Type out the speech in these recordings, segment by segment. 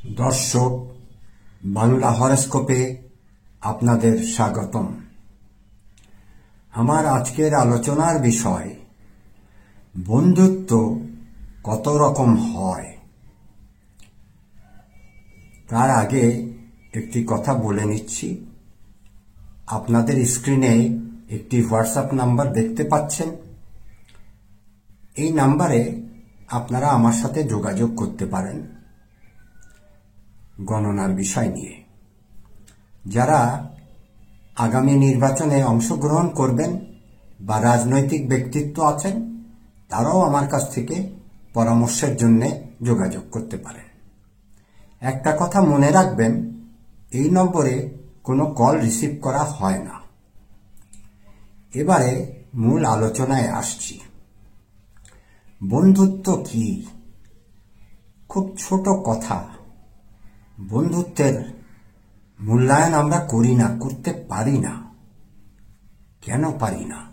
দর্শক, বাংলা হরোস্কোপে আপনাদের স্বাগতম। আমার আজকের আলোচনার বিষয় বন্ধুত্ব কত রকম হয়। তার আগে একটি কথা বলে নিচ্ছি। আপনাদের স্ক্রিনে একটি হোয়াটসঅ্যাপ নাম্বার দেখতে পাচ্ছেন। এই নাম্বারে আপনারা আমার সাথে যোগাযোগ করতে পারেন গণনার বিষয় নিয়ে। যারা আগামী নির্বাচনে অংশগ্রহণ করবেন বা রাজনৈতিক ব্যক্তিত্ব আছেন, তারাও আমার কাছ থেকে পরামর্শের জন্য যোগাযোগ করতে পারেন। একটা কথা মনে রাখবেন, এই নম্বরে কোনো কল রিসিভ করা হয় না। এবারে মূল আলোচনায় আসছি। বন্ধুত্ব কি? খুব ছোট কথা। বন্ধুত্বের মূল্যায়ন আমরা করি না, করতে পারি না। কেন পারি না?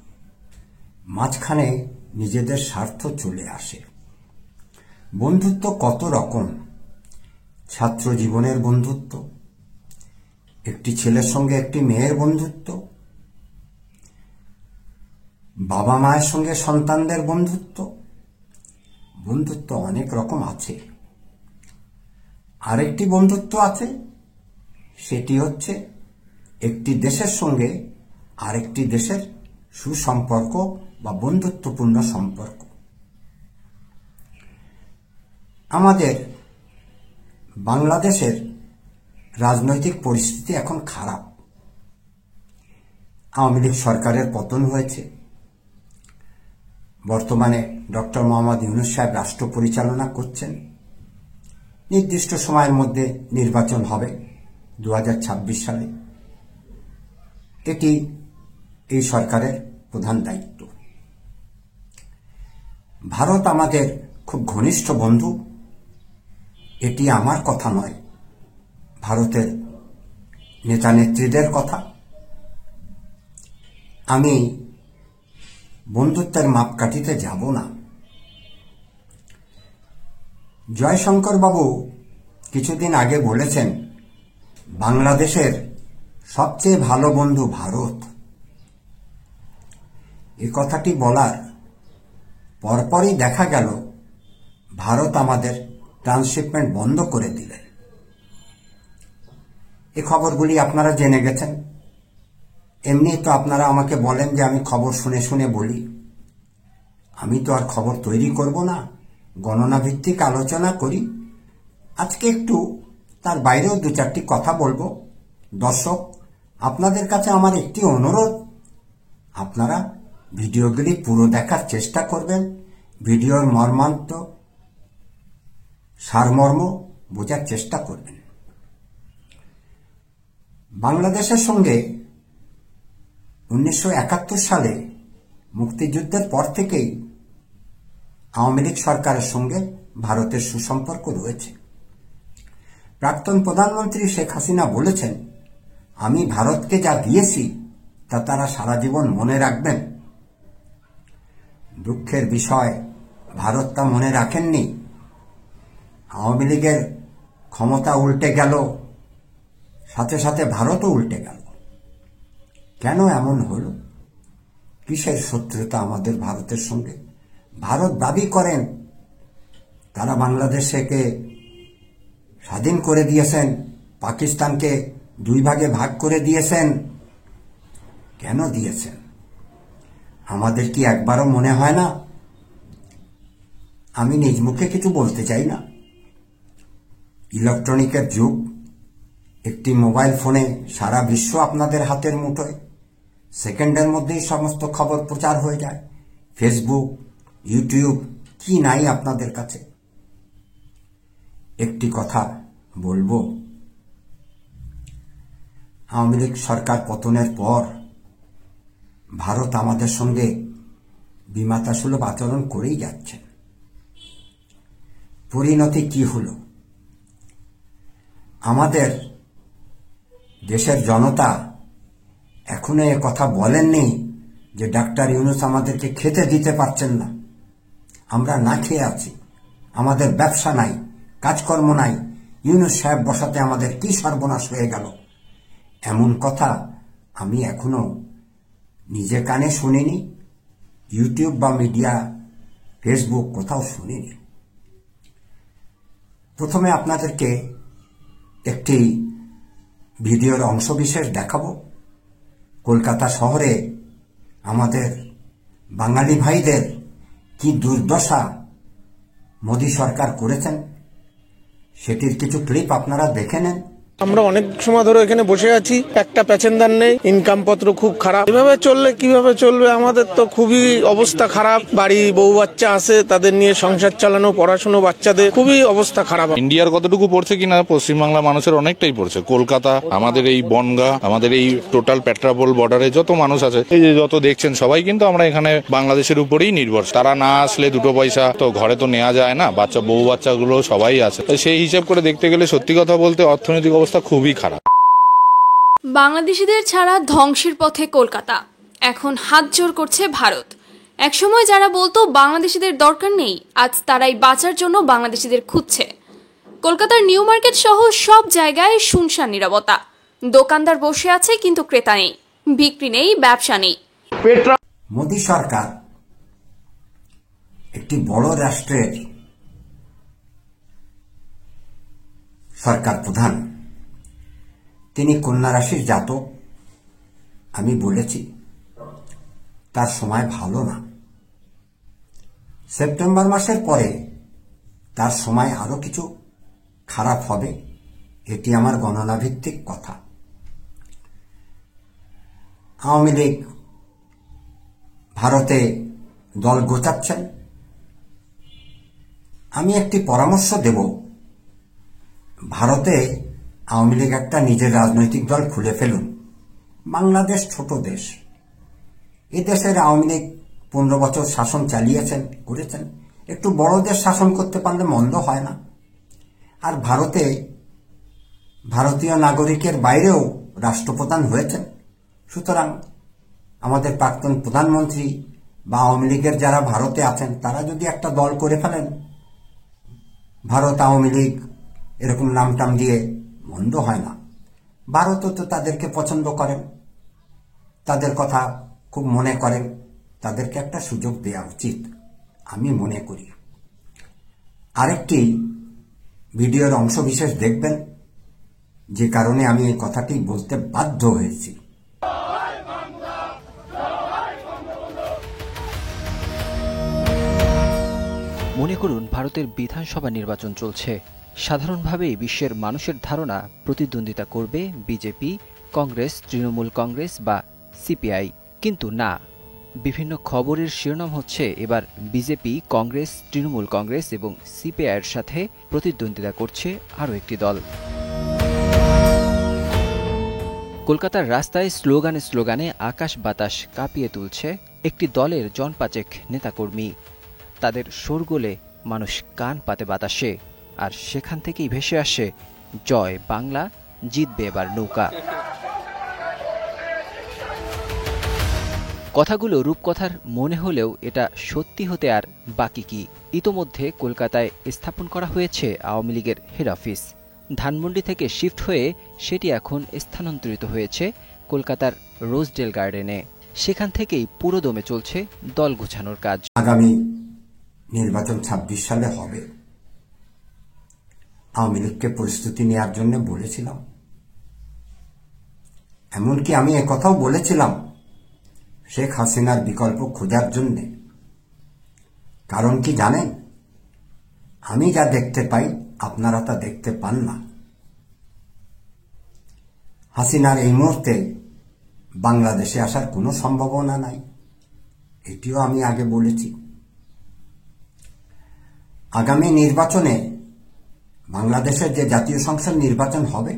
মাঝখানে নিজেদের স্বার্থ চলে আসে। বন্ধুত্ব কত রকম। ছাত্র জীবনের বন্ধুত্ব, একটি ছেলের সঙ্গে একটি মেয়ের বন্ধুত্ব, বাবা মায়ের সঙ্গে সন্তানদের বন্ধুত্ব। বন্ধুত্ব অনেক রকম আছে। আরেকটি বন্ধুত্ব আছে, সেটি হচ্ছে একটি দেশের সঙ্গে আরেকটি দেশের সুসম্পর্ক বা বন্ধুত্বপূর্ণ সম্পর্ক। আমাদের বাংলাদেশের রাজনৈতিক পরিস্থিতি এখন খারাপ। আওয়ামী লীগ সরকারের পতন হয়েছে। বর্তমানে ডক্টর মোহাম্মদ ইউনূস সাহেব রাষ্ট্র পরিচালনা করছেন। নির্দিষ্ট সময়ের মধ্যে নির্বাচন হবে 2026 সালে। এটি এই সরকারের প্রধান দায়িত্ব। ভারত আমাদের খুব ঘনিষ্ঠ বন্ধু। এটি আমার কথা নয়, ভারতের নেতা নেত্রীদের কথা। আমি বন্ধুত্বের মাপকাঠিতে যাব না। জয়শঙ্কর বাবু কিছুদিন আগে বলেছেন, বাংলাদেশের সবচেয়ে ভালো বন্ধু ভারত। এ কথাটি বলার পরপরই দেখা গেল ভারত আমাদের ট্রান্সশিপমেন্ট বন্ধ করে দিলেন। এ খবরগুলি আপনারা জেনে গেছেন। এমনি তো আপনারা আমাকে বলেন যে আমি খবর শুনে শুনে বলি। আমি তো আর খবর তৈরি করব না, গণনা ভিত্তিক আলোচনা করি। আজকে একটু তার বাইরেও দু চারটি কথা বলবো। দর্শক, আপনাদের কাছে আমার একটি অনুরোধ, আপনারা ভিডিওগুলি পুরো দেখার চেষ্টা করবেন। ভিডিওর মর্মান্ত সারমর্ম বোঝার চেষ্টা করবেন। বাংলাদেশের সঙ্গে 1971 সালে মুক্তিযুদ্ধের পর থেকেই আওয়ামী লীগ সরকারের সঙ্গে ভারতের সুসম্পর্ক রয়েছে। প্রাক্তন প্রধানমন্ত্রী শেখ হাসিনা বলেছেন, আমি ভারতকে যা দিয়েছি তা তারা সারা জীবন মনে রাখবেন। দুঃখের বিষয়, ভারত তা মনে রাখেননি। আওয়ামী লীগের ক্ষমতা উল্টে গেল, সাথে সাথে ভারতও উল্টে গেল। কেন এমন হলো? কিসের শত্রুতা আমাদের ভারতের সঙ্গে? ভারত দাবি করেন তারা বাংলাদেশকে স্বাধীন করে দিয়েছেন, পাকিস্তানকে দুই ভাগে ভাগ করে দিয়েছেন। কেন দিয়েছেন? আমাদের কি একবারও মনে হয় না? আমি নিজ মুখে কিছু বলতে চাই না। ইলেকট্রনিকের যুগ। একটি মোবাইল ফোনে সারা বিশ্ব আপনাদের হাতের মুঠোয়। সেকেন্ডের মধ্যেই সমস্ত খবর প্রচার হয়ে যায়। ফেসবুক, ইউটিউব, কি নাই আপনাদের কাছে? একটি কথা বলবো, আওয়ামী লীগ সরকার পতনের পর ভারত আমাদের সঙ্গে বিমাতাসুলভ আচরণ করেই যাচ্ছে। পরিণতি কি হলো? আমাদের দেশের জনতা এখনো এ কথা বলেননি যে ডাক্তার ইউনূস আমাদেরকে খেতে দিতে পারছেন না। আমরা না খেয়ে আছি, আমাদের ব্যবসা নাই, কাজকর্ম নাই, ইউনূস সাহেব বসাতে আমাদের কি সর্বনাশ হয়ে গেল, এমন কথা আমি এখনো নিজে কানে শুনিনি, ইউটিউব বা মিডিয়া ফেসবুক কোথাও শুনিনি। প্রথমে আপনাদেরকে একটি ভিডিওর অংশবিশেষ দেখাবো। কলকাতা শহরে আমাদের বাঙালি ভাইদের কি দুর্দশা মোদী সরকার করেছেন, সেটির কিছু ক্লিপ আপনারা দেখে নেন। আমরা অনেক সময় ধরে এখানে বসে আছি, একটা প্যাসেঞ্জার নেই, ইনকাম পত্র খুব খারাপ। এভাবে চললে কিভাবে চলবে? আমাদের তো খুবই অবস্থা খারাপ। বাড়ি বউ বাচ্চা আছে, তাদের নিয়ে সংসার চালানো, পড়াশুনো, বাচ্চাদের খুবই অবস্থা খারাপ। ইন্ডিয়ার কতটুকু পড়ছে কিনা পশ্চিমবাংলার মানুষের অনেকটাই পড়ছে। কলকাতা, আমাদের এই বনগাঁ, আমাদের এই টোটাল পেট্রাপোল বর্ডারে যত মানুষ আছে, এই যে যত দেখছেন, সবাই কিন্তু আমরা এখানে বাংলাদেশের উপরেই নির্ভর। তারা না আসলে দুটো পয়সা তো ঘরে তো নেওয়া যায় না, বাচ্চা বউ বাচ্চাগুলো সবাই আছে। সেই হিসাব করে দেখতে গেলে সত্যি কথা বলতে অর্থনৈতিক অবস্থা খুবই খারাপ। বাংলাদেশিদের ছাড়া ধ্বংসের পথে কলকাতা, এখন হাত জোড় করছে ভারত। একসময় যারা বলতো বাংলাদেশিদের দরকার নেই, আজ তারাই বাঁচার জন্য বাংলাদেশিদের খুঁজছে। কলকাতার নিউ মার্কেট সহ সব জায়গায় শুনশান নীরবতা। দোকানদার বসে আছে কিন্তু ক্রেতা নেই, বিক্রি নেই, ব্যবসা নেই। মোদী সরকার একটি বড় রাষ্ট্রের সরকার প্রধান, তিনি কন্যা রাশির জাতক। আমি বলেছি তার সময় ভালো না, সেপ্টেম্বর মাসের পরে তার সময় আরো কিছু খারাপ হবে, এটি আমার গণনা ভিত্তিক কথা। আওয়ামী লীগ ভারতে দল গোছাচ্ছেন। আমি একটি পরামর্শ দেব, ভারতে আওয়ামী লীগ একটা নিজের রাজনৈতিক দল খুলে ফেলুন। বাংলাদেশ ছোট দেশ, এ দেশের আওয়ামী লীগ 15 বছর শাসন চালিয়েছেন, করেছেন। একটু বড় দেশ শাসন করতে পারলে মন্দ হয় না। আর ভারতে ভারতীয় নাগরিকের বাইরেও রাষ্ট্রপ্রধান হয়েছেন। সুতরাং আমাদের প্রাক্তন প্রধানমন্ত্রী বা আওয়ামী লীগের যারা ভারতে আছেন, তারা যদি একটা দল করে ফেলেন, ভারত আওয়ামী লীগ এরকম নামটাম দিয়ে, মন্দ হয় না। ভারতও তো তাদেরকে পছন্দ করেন, তাদের কথা খুব মনে করেন, তাদেরকে একটা সুযোগ দেওয়া উচিত আমি মনে করি। আরেকটি ভিডিওর অংশ বিশেষ দেখবেন, যে কারণে আমি এই কথাটি বলতে বাধ্য হয়েছি। মনে করুন ভারতের বিধানসভা নির্বাচন চলছে। সাধারণভাবেই বিশ্বের মানুষের ধারণা প্রতিদ্বন্দ্বিতা করবে বিজেপি, কংগ্রেস, তৃণমূল কংগ্রেস বা সিপিআই। কিন্তু না, বিভিন্ন খবরের শিরোনাম হচ্ছে এবার বিজেপি, কংগ্রেস, তৃণমূল কংগ্রেস এবং সিপিআইয়ের সাথে প্রতিদ্বন্দ্বিতা করছে আরও একটি দল। কলকাতার রাস্তায় স্লোগানে স্লোগানে আকাশ বাতাস কাঁপিয়ে তুলছে একটি দলের জনপাঁচেক নেতাকর্মী। তাদের শোরগোলে মানুষ কান পাতে বাতাসে, আর সেখান থেকেই ভেসে আসে জয় বাংলা, জিতবে এবার নৌকা। কথাগুলো রূপকথার মনে হলেও এটা সত্যি হতে আর বাকি কি। ইতোমধ্যে কলকাতায় স্থাপন করা হয়েছে আওয়ামী লীগের হেড অফিস। ধানমন্ডি থেকে শিফট হয়ে সেটি এখন স্থানান্তরিত হয়েছে কলকাতার রোজডেল গার্ডেনে। সেখান থেকেই পুরোদমে চলছে দল গোছানোর কাজ। আগামী নির্বাচন 26 সালে হবে। আওয়ামী লীগকে প্রস্তুতি নেওয়ার জন্য বলেছিলাম, এমনকি আমি একথাও বলেছিলাম শেখ হাসিনার বিকল্প খোঁজার জন্য। কারণ কি জানেন, আমি যা দেখতে পাই আপনারা তা দেখতে পান না। হাসিনার এই মুহূর্তে বাংলাদেশে আসার কোনো সম্ভাবনা নাই, এটিও আমি আগে বলেছি। আগামী নির্বাচনে বাংলাদেশের যে জাতীয় সংসদ নির্বাচন হবে,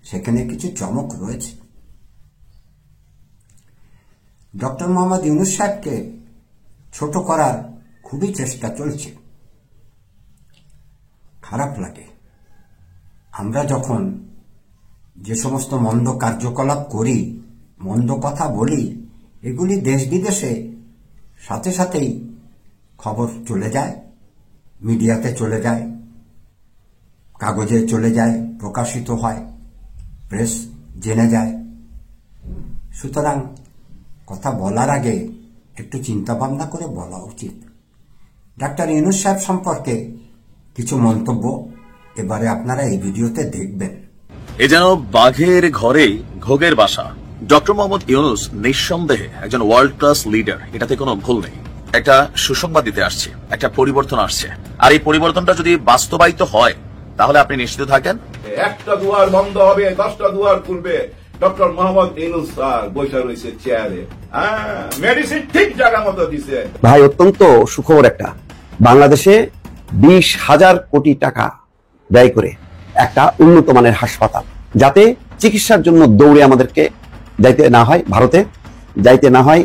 সেখানে কিছু চমক রয়েছে। ডক্টর মোহাম্মদ ইউনূস সাহেবকে ছোট করার খুবই চেষ্টা চলছে। খারাপ লাগে, আমরা যখন যে সমস্ত মন্দ কার্যকলাপ করি, মন্দ কথা বলি, এগুলি দেশ বিদেশে সাথে সাথেই খবর চলে যায়, মিডিয়াতে চলে যায়, কাগজে চলে যায়, প্রকাশিত হয়, প্রেস জেনে যায়। সুতরাং কথা বলার আগে একটু চিন্তা ভাবনা করে বলা উচিত। ডাক্তার ইউনূস সাহেব সম্পর্কে কিছু মন্তব্য এবারে আপনারা এই ভিডিওতে দেখবেন। এ যেন বাঘের ঘরে ঘোগের বাসা। ডক্টর মোহাম্মদ ইউনূস নিঃসন্দেহে একজন ওয়ার্ল্ড ক্লাস লিডার, এটাতে কোনো ভুল নেই। একটা সুসংবাদ দিতে আসছে, একটা পরিবর্তন আসছে, আর এই পরিবর্তনটা যদি বাস্তবায়িত হয় তাহলে আপনি নিশ্চিত থাকেন একটা দুয়ার বন্ধ হবে, 10টা দুয়ার খুলবে। ডক্টর মোহাম্মদ ইউনূস স্যার বসে রয়েছে চেয়ারে, মেডিসিন ঠিক জায়গা মতো দিছে। ভাই অত্যন্ত সুখবর একটা, বাংলাদেশে 20,000 কোটি টাকা ব্যয় করে একটা উন্নত মানের হাসপাতাল, যাতে চিকিৎসার জন্য দৌড়ে আমাদেরকে যাইতে না হয় ভারতে, যাইতে না হয়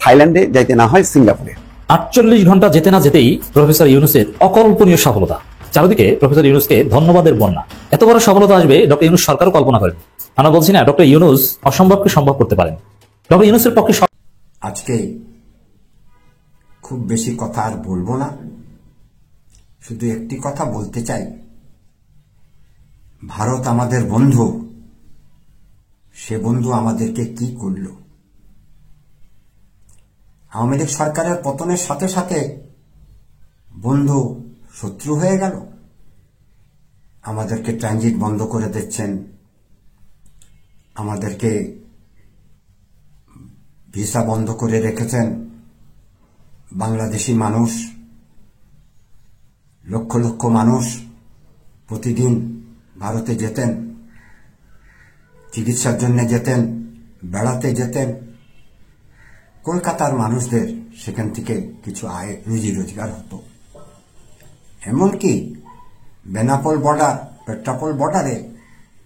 থাইল্যান্ডে, যাইতে না হয় সিঙ্গাপুরে। 48 ঘন্টা যেতে না যেতেই প্রফেসর ইউনূসের অকল্পনীয় সফলতা। চারিদিকে প্রফেসর ইউনূসকে ধন্যবাদের বন্যা। এত বড় সফলতা আসবে ডক্টর ইউনূস সরকারও কল্পনা করেন। আমরা বলছি না ডক্টর ইউনূস অসম্ভবকে সম্ভব করতে পারেন। ডক্টর ইউনূসের পক্ষে আজকে খুব বেশি কথা আর বলবো না, শুধু একটি কথা বলতে চাই। ভারত আমাদের বন্ধু, সে বন্ধু আমাদেরকে কি করল? আওয়ামী লীগ সরকারের পতনের সাথে সাথে বন্ধু শত্রু হয়ে গেল। আমাদেরকে ট্রানজিট বন্ধ করে দিচ্ছেন, আমাদেরকে ভিসা বন্ধ করে রেখেছেন। বাংলাদেশি মানুষ, লক্ষ লক্ষ মানুষ প্রতিদিন ভারতে যেতেন, চিকিৎসার জন্য যেতেন, বেড়াতে যেতেন। কলকাতার মানুষদের সেখান থেকে কিছু আয় রুজি রোজগার হতো। এমনকি বেনাপোল বর্ডার, পেট্রাপোল বর্ডারে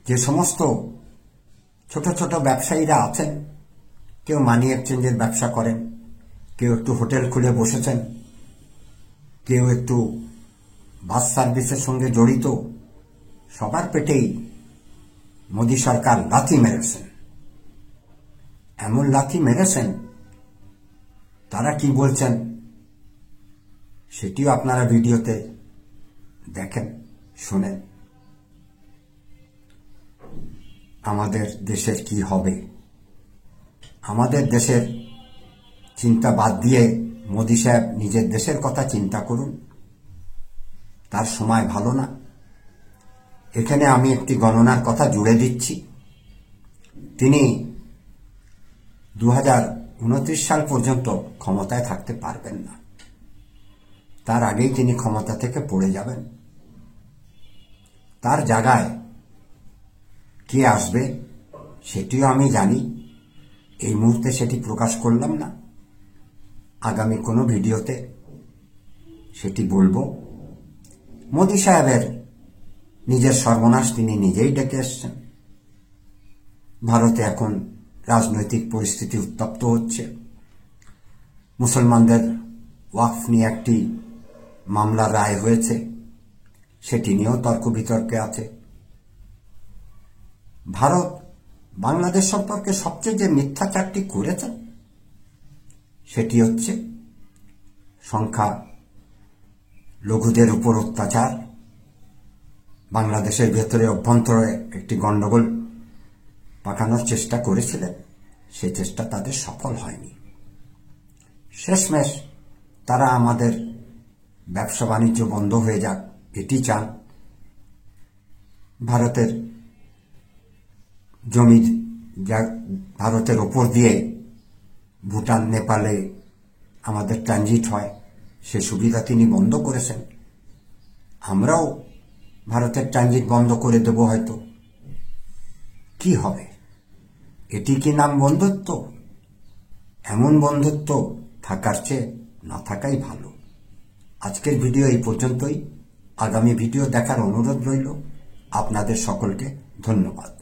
যে সমস্ত ছোট ছোট ব্যবসায়ীরা আছেন, কেউ মানি এক্সচেঞ্জের ব্যবসা করেন, কেউ একটু হোটেল খুলে বসেছেন, কেউ একটু বাস সার্ভিসের সঙ্গে জড়িত, সবার পেটেই মোদী সরকার লাথি মেরেছেন। এমন লাথি মেরেছেন, তারা কি বলছেন সেটিও আপনারা ভিডিওতে দেখেন, শুনেন। আমাদের দেশের কি হবে? আমাদের দেশের চিন্তা বাদ দিয়ে মোদী সাহেব নিজের দেশের কথা চিন্তা করুন। তার সময় ভালো না। এখানে আমি একটি গণনার কথা জুড়ে দিচ্ছি। তিনি 2029 সাল পর্যন্ত ক্ষমতায় থাকতে পারবেন না। তার আগেই তিনি ক্ষমতা থেকে পড়ে যাবেন। তার জায়গায় কে আসবে সেটিও আমি জানি, এই মুহূর্তে সেটি প্রকাশ করলাম না। আগামী কোনো ভিডিওতে সেটি বলবো। মোদী সাহেবের নিজের সর্বনাশ তিনি নিজেই ডেকে এসছেন। ভারতে এখন রাজনৈতিক পরিস্থিতি উত্তপ্ত হচ্ছে। মুসলমানদের ওয়াকফ নিয়ে একটি মামলার রায় হয়েছে, সেটি নিয়েও তর্ক বিতর্কে আছে। ভারত বাংলাদেশ সম্পর্কে সবচেয়ে যে মিথ্যাচারটি করেছেন সেটি হচ্ছে সংখ্যা লঘুদের উপর অত্যাচার। বাংলাদেশের ভেতরে অভ্যন্তরে একটি গন্ডগোল পাকানোর চেষ্টা করেছিলেন, সে চেষ্টা তাদের সফল হয়নি। শেষমেশ তারা আমাদের ব্যবসা বাণিজ্য বন্ধ হয়ে যাক এটি চান। ভারতের জমি যা ভারতের ওপর দিয়ে ভুটান, নেপালে আমাদের ট্রানজিট হয়, সে সুবিধা তিনি বন্ধ করেছেন। আমরাও ভারতের ট্রানজিট বন্ধ করে দেব হয়তো। কি হবে? এটি কি নাম বন্ধুত্ব? এমন বন্ধুত্ব থাকার চেয়ে না থাকাই ভালো। আজকের ভিডিও এই পর্যন্তই। আগামী ভিডিও দেখার অনুরোধ রইল। আপনাদের সকলকে ধন্যবাদ।